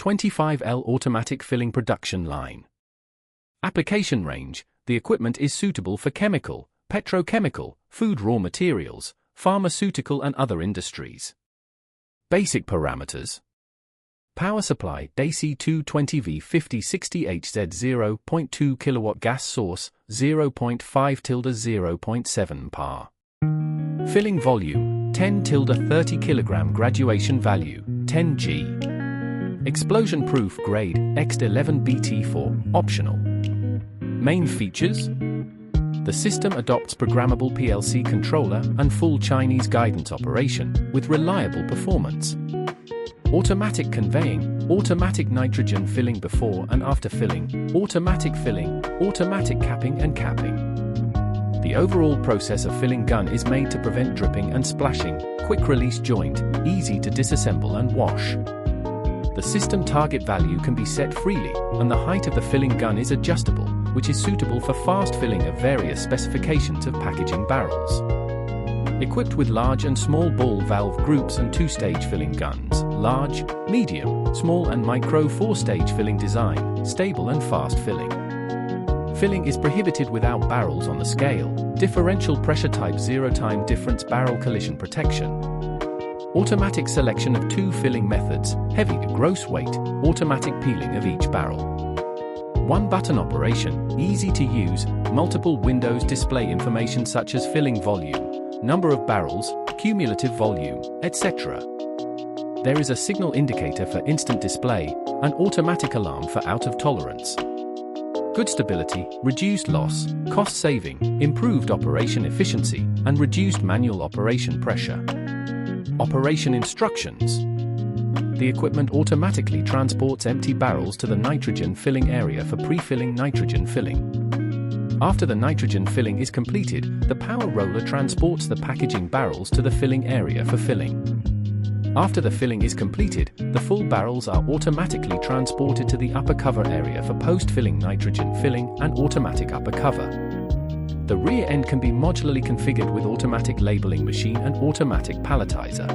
25L automatic filling production line. Application range: the equipment is suitable for chemical, petrochemical, food raw materials, pharmaceutical and other industries. Basic parameters: power supply AC 220V 5060HZ 0.2 kW gas source 0.5-0.7 par. Filling volume 10-30 kg graduation value 10 G. Explosion proof grade X11BT4 optional. Main features: the system adopts programmable PLC controller and full Chinese guidance operation with reliable performance. Automatic conveying, automatic nitrogen filling before and after filling, automatic filling, automatic capping and capping. The overall process of filling gun is made to prevent dripping and splashing, quick release joint, easy to disassemble and wash. The system target value can be set freely, and the height of the filling gun is adjustable, which is suitable for fast filling of various specifications of packaging barrels. Equipped with large and small ball valve groups and two-stage filling guns, large, medium, small and micro 4-stage filling design, stable and fast filling. Filling is prohibited without barrels on the scale, differential pressure type 0 time difference barrel collision protection. Automatic selection of 2 filling methods, heavy to gross weight, automatic peeling of each barrel. 1 button operation, easy to use, multiple windows display information such as filling volume, number of barrels, cumulative volume, etc. There is a signal indicator for instant display, an automatic alarm for out of tolerance. Good stability, reduced loss, cost saving, improved operation efficiency, and reduced manual operation pressure. Operation instructions: the equipment automatically transports empty barrels to the nitrogen filling area for pre-filling nitrogen filling. After the nitrogen filling is completed, the power roller transports the packaging barrels to the filling area for filling. After the filling is completed, the full barrels are automatically transported to the upper cover area for post-filling nitrogen filling and automatic upper cover. The rear end can be modularly configured with automatic labeling machine and automatic palletizer.